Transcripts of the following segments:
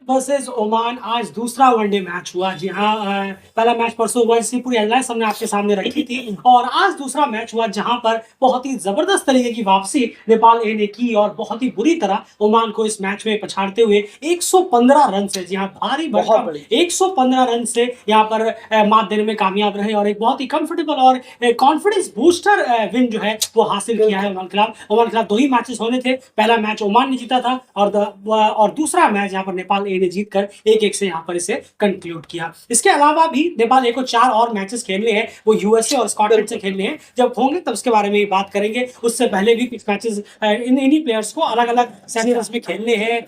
Versus Oman आज दूसरा one day match हुआ। जी हाँ, पहला मैच परसों हुआ, इसकी पूरी एनालाइज हमने आपके सामने रखी थी और आज दूसरा मैच हुआ जहां पर बहुत ही जबरदस्त तरीके की वापसी नेपाल ए ने की और बहुत ही बुरी तरह ओमान को इस मैच में पछाड़ते हुए 115 रन से, जी हाँ, भारी भरकम 115 रन से यहाँ पर मात देने में कामयाब रहे और एक बहुत ही कंफर्टेबल और कॉन्फिडेंस बूस्टर विन जो है वो हासिल किया है ओमान खिलाफ। ओमान खिलाफ दो ही मैचेस होने थे, पहला मैच ओमान ने जीता था और दूसरा मैच यहाँ पर नेपाल ए ने जीतकर 1-1 से यहाँ पर इसे कंक्लूड किया। इसके अलावा भी नेपाल ए को 4 और मैचेस खेलने हैं, वो यूएसए और स्कॉटलैंड से खेलने हैं। जब होंगे तब उसके बारे में बात करेंगे। उससे पहले भी कुछ मैचेस इन्हीं प्लेयर्स को अलग अलग सेमीफाइनल्स में खेलने हैं,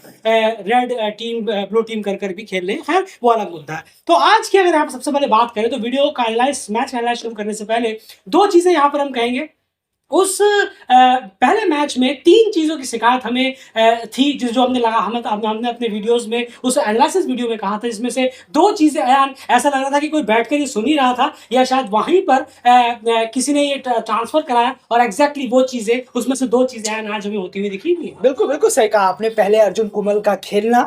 रेड टीम ब्लू टीम कर भी खेलने हैं, वो अलग मुद्दा है। तो आज की अगर आप सबसे पहले बात करें तो वीडियो का एनालाइज, मैच एनालाइज शुरू करने से पहले दो चीजें यहाँ पर हम कहेंगे। उस पहले मैच में 3 चीजों की शिकायत हमें थी, जो हमने हमने अपने वीडियोस में उस एनालिसिस वीडियो में कहा था, जिसमें से 2 चीजें ऐसा लग रहा था कि कोई बैठकर ये सुन ही रहा था या शायद वहीं पर किसी ने ये ट्रांसफर कराया और एग्जैक्टली वो चीजें, उसमें से 2 चीजें आज हमें होती हुई दिखी नहीं। बिल्कुल बिल्कुल सही कहा आपने। पहले अर्जुन कुमल का खेलना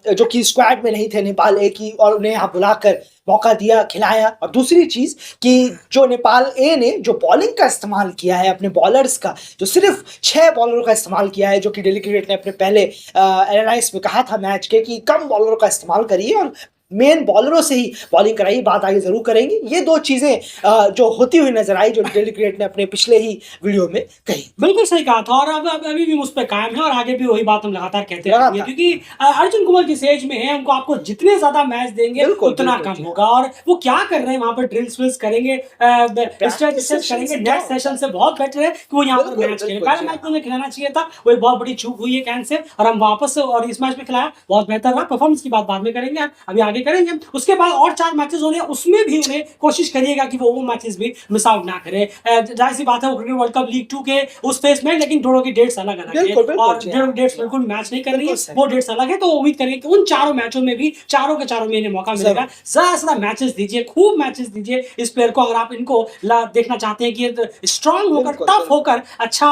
जो कि स्क्वाड में नहीं थे नेपाल ए की, और उन्हें यहाँ बुलाकर मौका दिया, खिलाया। और दूसरी चीज कि जो नेपाल ए ने जो बॉलिंग का इस्तेमाल किया है अपने बॉलर्स का, जो सिर्फ 6 बॉलरों का इस्तेमाल किया है, जो कि डेली क्रिकेट ने अपने पहले एनालाइज में कहा था मैच के कि कम बॉलरों का इस्तेमाल करिए और मेन बॉलरों से ही बॉलिंग कराई। बात आगे जरूर करेंगे। ये 2 चीजें जो होती हुई नजर आई, जो डेली क्रिकेट ने अपने पिछले ही वीडियो में कही। बिल्कुल सही कहा था और अब अभी भी उस पर कायम है और आगे भी वही बात हम लगातार कहते रहेंगे, क्योंकि अर्जुन कुमार की स्टेज में है, हमको आपको जितने ज्यादा मैच देंगे उतना कम होगा। और वो क्या कर रहे हैं वहां पर, ड्रिल्स विल्स करेंगे, करेंगे, नेट सेशन से बहुत बेटर है कि वो यहाँ पर मैच खेले। पहले मैच में खिलाना चाहिए था, वो एक बहुत बड़ी चूक हुई है कैन से, और हम वापस और इस मैच में खिलाया, बहुत बेहतर रहा। परफॉर्मेंस की बात बाद में करेंगे, अभी आगे करेंगे। उसके बाद और 4 मैचेस होने, उसमें भी उन्हें कोशिश करिएगा कि वो मैचेस भी मिस आउट ना करे। जाहिर सी बात है, वो क्रिकेट वर्ल्ड कप लीग 2 के उस फेज में, लेकिन दोनों की डेट्स अलग अलग है और दोनों डेट्स बिल्कुल मैच नहीं कर रही है, वो डेट्स अलग है। तो उम्मीद करेंगे कि उन 4 मैचों में भी चारों के चारों में इन्हें मौका मिलेगा। ज्यादा मैचेस दीजिए, खूब मैचेस दीजिए इस प्लेयर को। अगर आप इनको देखना चाहते हैं कि स्ट्रांग होकर, टफ होकर, अच्छा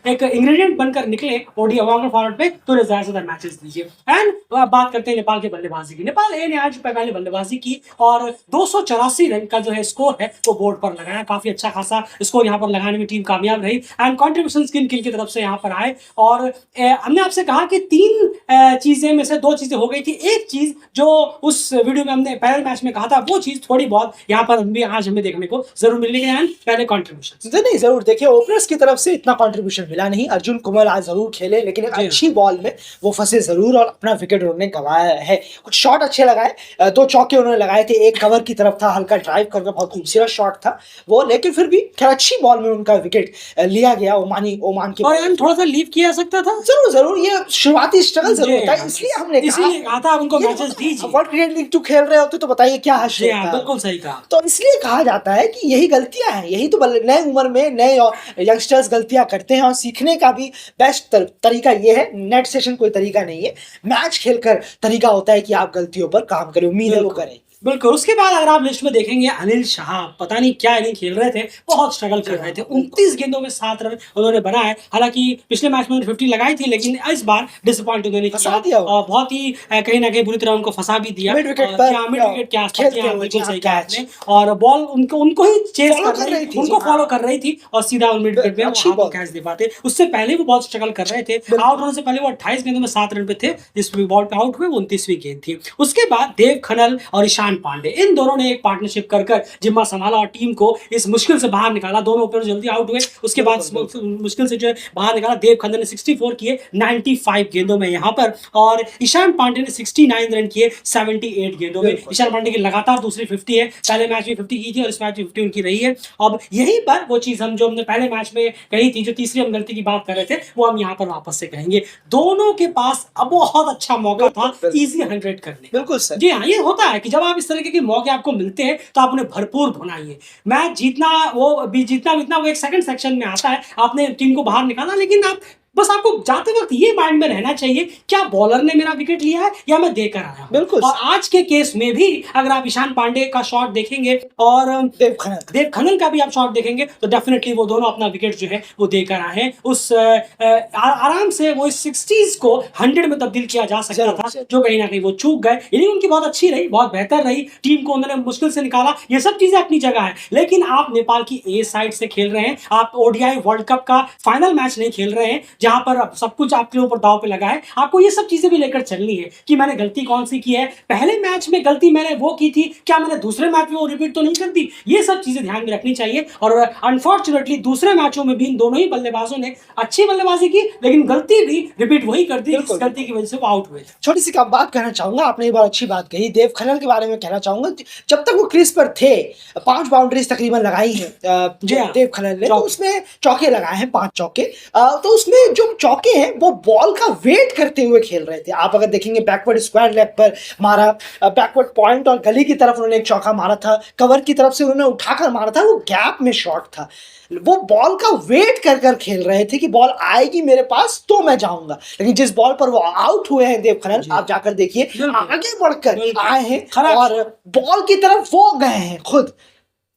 एक इंग्रेडिएंट बनकर निकले ओडी फॉरवर्ड पे, तो ज्यादा मैचेस दीजिए। एंड बात करते हैं नेपाल के बल्लेबाजी की। नेपाल ए ने आज पहले बल्लेबाजी की और 284 रन का जो है स्कोर है वो बोर्ड पर लगाया। काफी अच्छा खासा स्कोर यहाँ पर लगाने में टीम कामयाब रही एंड कॉन्ट्रीब्यूशन किन किन की तरफ से यहाँ पर आए। और हमने आपसे कहा कि 3 चीजें में से 2 चीजें हो गई थी। एक चीज जो उस वीडियो में हमने पहले मैच में कहा था, वो चीज थोड़ी बहुत यहाँ पर भी आज हमें देखने को जरूर मिलेगी। एंड पहले कॉन्ट्रीब्यूशन नहीं, जरूर देखिए, ओपनर्स की तरफ से इतना कॉन्ट्रीब्यूशन मिला नहीं। अर्जुन कुमार आज जरूर खेले, लेकिन एक अच्छी बॉल में वो फंसे जरूर और अपना विकेट उन्होंने गंवाया है। कुछ शॉट अच्छे लगाए, 2 चौके उन्होंने लगाए थे, एक कवर की तरफ था, हल्का ड्राइव करके बहुत खूबसूरत शॉट था वो, लेकिन फिर भी खैर अच्छी बॉल में उनका विकेट लिया गया ओमान के। और थोड़ा सा लीव किया सकता था, जरूर ये शुरुआती स्ट्रगल जरूर होता है, इसलिए हमने कहा था उनको मैचेस दीजिए। वर्ल्ड क्रिकेट लीग 2 खेल रहे होते तो बताइए क्या हश्र था। बिल्कुल सही कहा। तो इसलिए कहा जाता है कि यही गलतियां हैं, यही तो नए उम्र में नए यंगस्टर्स गलतियां करते हैं, और सीखने का भी बेस्ट तरीका ये है। नेट सेशन कोई तरीका नहीं है, मैच खेलकर तरीका होता है कि आप गलतियों पर काम करें, उम्मीद है वो करें। बिल्कुल। उसके बाद अगर आप लिस्ट में देखेंगे, अनिल शाह पता नहीं क्या नहीं खेल रहे थे, बहुत स्ट्रगल कर रहे थे। 29 गेंदों में 7 रन उन्होंने बनाए। हालांकि पिछले मैच में 50 लगाई थी, लेकिन इस बार डिसअपॉइंट उन्होंने किया और बहुत ही कहीं ना कहीं बुरी तरह उनको फंसा भी दिया। मिड विकेट के आसपास, बिल्कुल सही कहा आपने। और बॉल उनको ही चेस कर रही थी, उनको फॉलो कर रही थी और सीधा मिड विकेट में कैच दे पाते। उससे पहले वो बहुत स्ट्रगल कर रहे थे। आउट होने से पहले वो 28 गेंदों में 7 रन पे थे, जिसमें बॉल पे आउट हुए 29वीं गेंद थी। उसके बाद देव खनल और ईशान पांडे, इन दोनों ने एक पार्टनरशिप कर जिम्मा संभाला और टीम को इस मुश्किल से बाहर निकाला। दोनों ओपनर जल्दी आउट हुए, उसके बाद मुश्किल से जो है बाहर निकाला। देव खन्ना ने 64 किए 95 गेंदों में यहाँ पर, और ईशान पांडे ने 69 रन किए 78 गेंदों में। ईशान पांडे की लगातार दूसरी 50 है, पहले मैच में 50 की थी और इस मैच में 50 उनकी रही है। अब यहीं पर वो चीज हम जो हमने पहले मैच में कही थी, जो तीसरी हम गलती की बात कर रहे थे, वो हम यहाँ पर वापस से कहेंगे। दोनों के पास अब बहुत अच्छा मौका था इजी 100 करने। बिल्कुल सर, जी हाँ, ये होता है कि जब आप इस तरह के मौके आपको मिलते हैं तो आप उन्हें भरपूर भुनाइए। मैच जीतना वो एक सेकंड सेक्शन में आता है। आपने टीम को बाहर निकाला, लेकिन आप बस आपको जाते वक्त ये माइंड में रहना चाहिए, क्या बॉलर ने मेरा विकेट लिया है या मैं देकर आया हूं। बिल्कुल। और आज के केस में भी अगर आप ईशान पांडे का शॉट देखेंगे और देव खन्ना का भी आप शॉट देखेंगे तो डेफिनेटली वो दोनों अपना विकेट जो है वो देकर आए हैं। उस आराम से वो इस 60s को 100 में तब्दील किया जा सकता था, जो कहीं ना कहीं वो चूक गए। इनिंग उनकी बहुत अच्छी रही, बहुत बेहतर रही, टीम को उन्होंने मुश्किल से निकाला, ये सब चीजें अपनी जगह है। लेकिन आप नेपाल की ए साइड से खेल रहे हैं, आप ओडीआई वर्ल्ड कप का फाइनल मैच नहीं खेल रहे हैं जहां पर सब कुछ आपके ऊपर दांव पे लगा है। आपको ये सब चीजें भी लेकर चलनी है कि मैंने गलती कौन सी की है, पहले मैच में गलती मैंने वो की थी, क्या मैंने दूसरे मैच में वो रिपीट तो नहीं कर दी। ये सब चीजें ध्यान में रखनी चाहिए। और अनफॉर्चुनेटली दूसरे मैचों में भी इन दोनों ही बल्लेबाजों ने अच्छी बल्लेबाजी की, लेकिन गलती भी रिपीट वही कर दी जिस गलती की वजह से वो आउट हुए। छोटी सी बात कहना चाहूंगा, आपने बहुत अच्छी बात कही। देव खन्ना के बारे में कहना चाहूंगा, जब तक वो क्रीज पर थे 5 बाउंड्रीज तकरीबन लगाई है देव खन्ना ने, तो उसमें चौके लगाए हैं 5 चौके। तो उसमें जो चौके हैं वो बॉल का वेट करते हुए खेल रहे थे। आप अगर देखेंगे बैकवर्ड स्क्वायर लेग पर मारा, बैकवर्ड पॉइंट और गली की तरफ उन्होंने एक चौका मारा था, कवर की तरफ से उन्होंने उठाकर मारा था, वो गैप में शॉट था। वो बॉल का वेट कर कर खेल रहे थे कि बॉल आएगी मेरे पास तो मैं जाऊंगा। लेकिन जिस बॉल पर वो आउट हुए हैं देव खन्ना, आप जाकर देखिए, आगे बढ़कर आए हैं और बॉल की तरफ वो गए हैं खुद,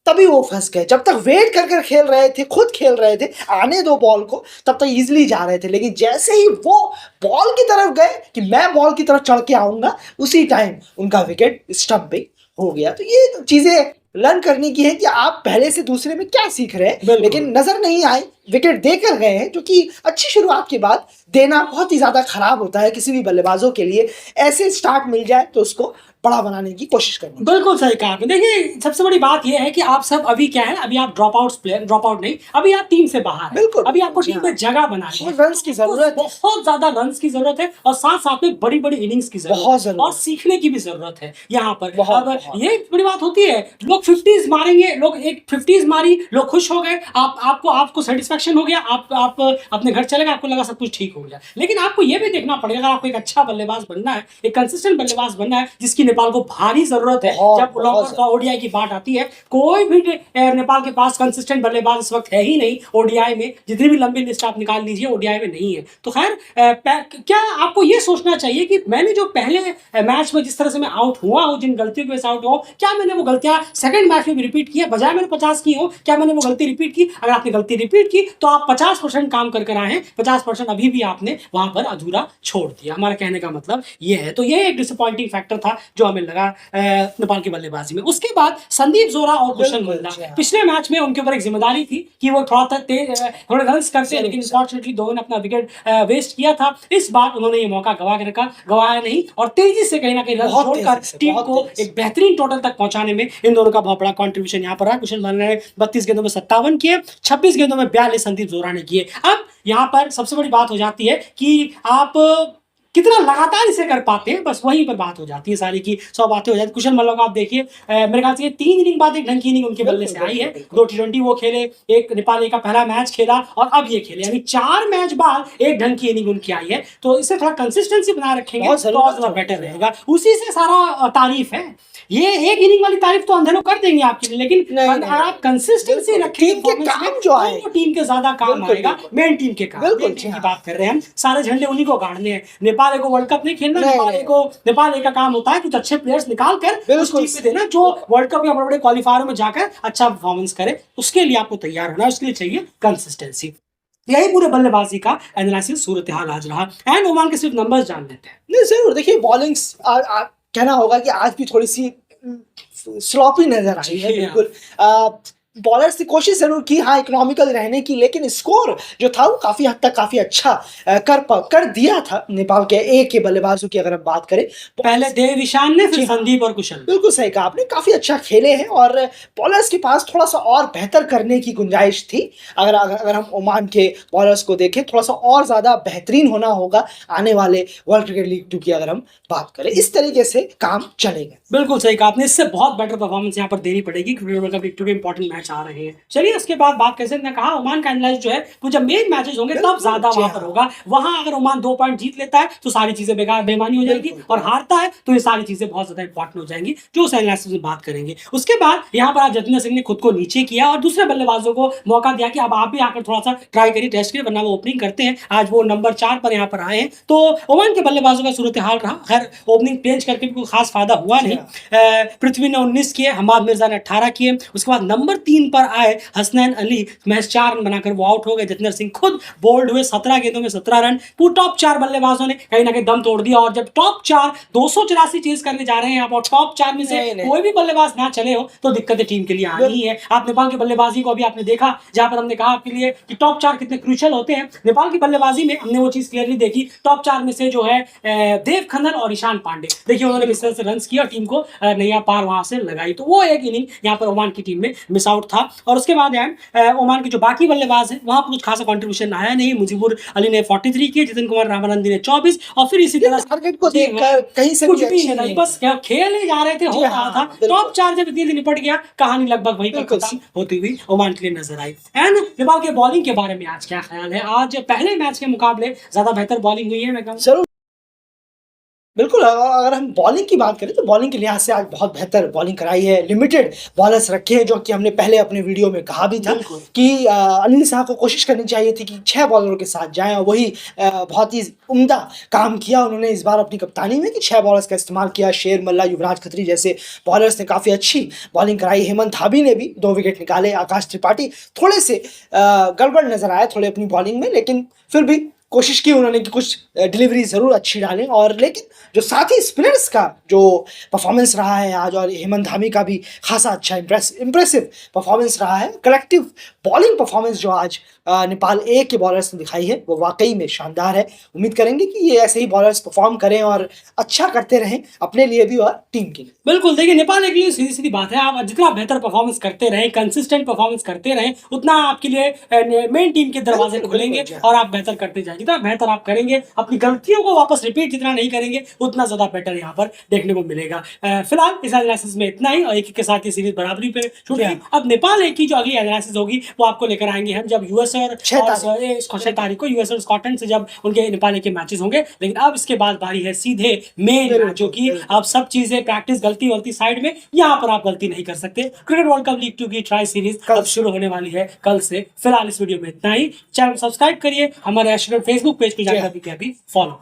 तभी वो फंस गए। जब तक वेट कर कर खेल रहे थे, खुद खेल रहे थे, आने दो बॉल को, तब तक इजीली जा रहे थे। लेकिन जैसे ही वो बॉल की तरफ गए कि मैं बॉल की तरफ चढ़ के आऊंगा, उसी टाइम उनका विकेट स्टंप पे हो गया। तो ये चीजें लर्न करने की है कि आप पहले से दूसरे में क्या सीख रहे हैं। लेकिन नजर नहीं आई, विकेट देकर गए हैं, जो कि अच्छी शुरुआत के बाद देना बहुत ही ज्यादा खराब होता है किसी भी बल्लेबाजों के लिए। ऐसे स्टार्ट मिल जाए तो उसको बड़ा बनाने की कोशिश करनी। बिल्कुल सही कहा आपने। देखिए सबसे बड़ी बात यह है कि आप सब अभी क्या है, अभी आप ड्रॉप आउट नहीं, अभी आप टीम से बाहर हैं। बिल्कुल, अभी आपको टीम में जगह बनानी है, रन्स की जरूरत है, बहुत ज्यादा रन्स की जरूरत है, और साथ साथ में बड़ी बड़ी इनिंग्स की जरूरत है, और सीखने की भी जरूरत है यहाँ पर। अब ये बड़ी बात होती है, लोग 50s मारेंगे, लोग एक 50s मारी, लोग खुश हो गए, आपको सेटिस्फेक्शन हो गया, आप अपने घर चले गए, आपको लगा सब कुछ ठीक हो गया। लेकिन आपको ये भी देखना पड़ेगा, अगर आपको एक अच्छा बल्लेबाज बनना है, एक कंसिस्टेंट बल्लेबाज बनना है, जिसकी नेपाल को भारी जरूरत है। जब लॉन्गर का ओडीआई की बात आती है, कोई भी नेपाल के पास कंसिस्टेंट बल्लेबाज इस वक्त है ही नहीं। ओडीआई में जितनी भी लंबी लिस्ट आप निकाल लीजिए, ओडीआई में नहीं है। तो खैर क्या आपको ये सोचना चाहिए कि मैंने जो पहले मैच में जिस तरह से मैं आउट हुआ हूं, जिन गलतियों की वजह से आउट हुआ, क्या मैंने वो गलतियां सेकंड मैच में भी रिपीट की है, बजाय मैंने 50 की हो, क्या मैंने वो गलती रिपीट की? अगर आपने गलती रिपीट की तो आप 50% काम कर आए हैं, 50% अभी भी आपने वहां पर अधूरा छोड़ दिया। हमारा कहने का मतलब ये है। तो ये एक डिसअपॉइंटिंग फैक्टर था जो हमें लगा नेपाल की बल्लेबाजी में। उसके बाद संदीप जोरा और कुशल मल्ला, पिछले मैच में उनके ऊपर एक जिम्मेदारी थी कि वो थोड़े रन्स करते, लेकिन अनफॉर्चुनेटली दोनों ने अपना विकेट वेस्ट किया था। इस बार उन्होंने ये मौका गवाया नहीं, और तेजी से कहीं ना कहीं रन छोड़कर टीम को एक बेहतरीन टोटल तक पहुंचाने में इन दोनों का बहुत बड़ा कंट्रीब्यूशन यहाँ पर रहा। कुशल मल्ला ने 32 गेंदों में 57 किए, 26 गेंदों में 42 संदीप जोरा ने किए। अब यहाँ पर सबसे बड़ी बात हो जाती है कि आप कितना लगातार इसे कर पाते हैं, बस वहीं पर बात हो जाती है सारी की 100 बातें हो जाती है। कुशल मल्ला को आप देखिए, मेरे ख्याल से 3 इनिंग बाद एक ढंग की इनिंग उनके बल्ले से आई है। 2 T20 वो खेले, एक नेपाल ए का पहला मैच खेला, और अब ये खेले, यानी 4 मैच बाद एक ढंग की इनिंग उनकी आई है। तो इससे थोड़ा कंसिस्टेंसी बनाए रखेंगे तो ज्यादा बेटर रहेगा। उसी से सारा तारीफ है। ये एक इनिंग वाली तारीफ तो अंधेरों कर देंगे आपके लिए, लेकिन अगर आप कंसिस्टेंसी रखेंगे, टीम के काम जो आए, वो टीम के ज्यादा काम आएगा, मेन टीम के काम। मेन टीम की बात कर रहे हैं हम, सारे झंडे उन्हीं को गाड़ने हैं। नेपाल को वर्ल्ड कप नहीं खेलना, नेपाल का काम होता है कुछ अच्छे प्लेयर्स निकाल कर उस टीम पे देना जो वर्ल्ड कप या बड़े बड़े क्वालिफायरों में जाकर अच्छा परफॉर्मेंस करे। उसके लिए आपको तैयार होना है, उसके लिए चाहिए कंसिस्टेंसी। यही पूरे बल्लेबाजी का एनालिसिस सूरत हाल आज रहा। एंड ओमान के सिर्फ नंबर्स जान लेते हैं। नहीं जरूर, देखिए बॉलिंग्स कहना होगा कि आज भी थोड़ी सी स्लॉपी नजर आई है। बिल्कुल बॉलर्स ने कोशिश जरूर की, हाँ, इकोनॉमिकल रहने की, लेकिन स्कोर जो था वो काफी हद तक काफी अच्छा कर दिया था नेपाल के ए के बल्लेबाजों की। अगर हम बात करें, पहले देव ईशान ने, फिर संदीप और कुशल। बिल्कुल सही कहा आपने, काफी अच्छा खेले हैं, और बॉलर्स के पास थोड़ा सा और बेहतर करने की गुंजाइश थी। अगर हम ओमान के बॉलर्स को देखें, थोड़ा सा और ज्यादा बेहतरीन होना होगा आने वाले वर्ल्ड क्रिकेट लीग 2 की अगर हम बात करें। इस तरीके से काम चलेगा। बिल्कुल सही कहा आपने, इससे बहुत बेटर परफॉर्मेंस यहाँ पर देनी पड़ेगी, क्योंकि वर्ल्ड कप लीग 2 के इंपॉर्टेंट मैच मैच आ रहे हैं। चलिए उसके बाद बात कैसे ने कहा ओमान का एनालिसिस जो है वो जब मेन मैचेस होंगे तब ज्यादा वहां पर होगा। वहां अगर ओमान 2 पॉइंट जीत लेता है तो सारी चीजें बेकार बेमानी हो जाएगी, और हारता है तो ये सारी चीजें बहुत ज्यादा इंपॉर्टेंट हो जाएंगी, जो उस एनालिसिस में बात करेंगे। उसके बाद यहाँ पर आज जतिंदर सिंह ने खुद को नीचे किया और दूसरे बल्लेबाजों को मौका दिया कि अब आप भी आकर थोड़ा सा ट्राई करिए, टेस्ट करिए, वरना वो ओपनिंग करते हैं। आज वो नंबर 4 पर यहाँ पर आए हैं। तो ओमान के बल्लेबाजों का सूरत हाल रहा, खैर ओपनिंग चेंज करके भी कोई खास फायदा हुआ नहीं। पृथ्वी ने 19 किए, हमाद मिर्जा ने 18 किए। उसके बाद नंबर 3 पर आए हसनैन अली, मैच 4 रन बनाकर वो आउट हो गए। जतिंदर सिंह खुद बोल्ड हुए, 17 गेंदों में 17 रन। पूरे टॉप 4 बल्लेबाजों ने कहीं ना कहीं दम तोड़ दिया, और जब टॉप 4 284 चेज करने जा रहे हैं आप और टॉप 4 में से कोई भी बल्लेबाज ना चले हो तो दिक्कतें टीम के लिए आनी ही है। आप नेपाल की बल्लेबाजी को अभी आपने देखा, जहां पर हमने कहा आपके लिए कि टॉप 4 कितने क्रूशियल होते हैं। नेपाल की बल्लेबाजी में हमने वो चीज क्लियरली देखी। टॉप 4 में से जो है देव खन्ना और ईशान पांडे, देखिए उन्होंने किस तरह से रन किया, टीम को नैया पार वहां से लगाई। तो वो एक इनिंग यहाँ पर ओमान की टीम में मिस आउट था। और उसके बाद ओमान के जो बाकी बल्लेबाज हैं वहां पर कुछ खासा कंट्रीब्यूशन आया नहीं। मुजीबुर अली ने 43 किए, जितिन कुमार रामानंदी ने 24, और फिर इसी तरह टारगेट को देखकर कहीं से कुछ भी नहीं, बस खेल ही जा रहे थे, हो रहा था। टॉप 4 जब इतनी निपट गया, कहानी लगभग वहीं पर खत्म होती हुई ओमान के लिए नजर आई। एंड नेपाल के बॉलिंग के बारे में आज क्या ख्याल है? आज पहले मैच के मुकाबले ज्यादा बेहतर बॉलिंग हुई है मैं कहूँ। बिल्कुल, अगर हम बॉलिंग की बात करें तो बॉलिंग के लिहाज से आज बहुत बेहतर बॉलिंग कराई है। लिमिटेड बॉलर्स रखे हैं, जो कि हमने पहले अपने वीडियो में कहा भी था कि अनिल शाह को कोशिश करनी चाहिए थी कि 6 बॉलरों के साथ जाएं, और वही बहुत ही उम्दा काम किया उन्होंने इस बार अपनी कप्तानी में कि 6 बॉलर्स का इस्तेमाल किया। शेर मल्ला, युवराज खत्री जैसे बॉलर्स ने काफ़ी अच्छी बॉलिंग कराई। हेमंत धाबी ने भी 2 विकेट निकाले। आकाश त्रिपाठी थोड़े से गड़बड़ नजर आए थोड़े अपनी बॉलिंग में, लेकिन फिर भी कोशिश की उन्होंने कि कुछ डिलीवरी ज़रूर अच्छी डालें। और लेकिन जो साथी स्पिनर्स का जो परफॉर्मेंस रहा है आज, और हेमंत धामी का भी खासा अच्छा इम्प्रेसिव परफॉर्मेंस रहा है। कलेक्टिव बॉलिंग परफॉर्मेंस जो आज नेपाल ए के बॉलर्स ने दिखाई है वो वाकई में शानदार है। उम्मीद करेंगे कि ये ऐसे ही बॉलर्स परफॉर्म करें और अच्छा करते रहें अपने लिए भी और टीम के लिए। बिल्कुल, देखिए नेपाल के लिए सीधी सीधी बात है, आप जितना बेहतर परफॉर्मेंस करते रहें, कंसिस्टेंट परफॉर्मेंस करते रहें, उतना आपके लिए मेन टीम के दरवाजे खुलेंगे और आप बेहतर करते जाएंगे। जितना बेहतर आप करेंगे, अपनी गलतियों को वापस रिपीट जितना नहीं करेंगे, उतना ज्यादा बेटर यहाँ पर देखने को मिलेगा। फिलहाल इस एनालिसिस में इतना ही, और एक के साथ ये सीरीज बराबरी पे छूट गई। अब नेपाल ए की जो अगली एनालिसिस होगी वो आपको लेकर आएंगे हम जब यूएस और 6 तारीख को यूएस और स्कॉटलैंड से जब उनके नेपाल के मैचेस होंगे। लेकिन अब इसके बाद बारी है सीधे मेन मैचों की। अब सब चीजें प्रैक्टिस गलती साइड में, यहाँ पर आप गलती नहीं कर सकते। क्रिकेट वर्ल्ड कप लीग 2 की ट्राई सीरीज कल शुरू होने वाली है, कल से। फिलहाल इस वीडियो में इतना ही। चैनल सब्सक्राइब करिए, हमारे फेसबुक पेज पे जाकर भी फॉलो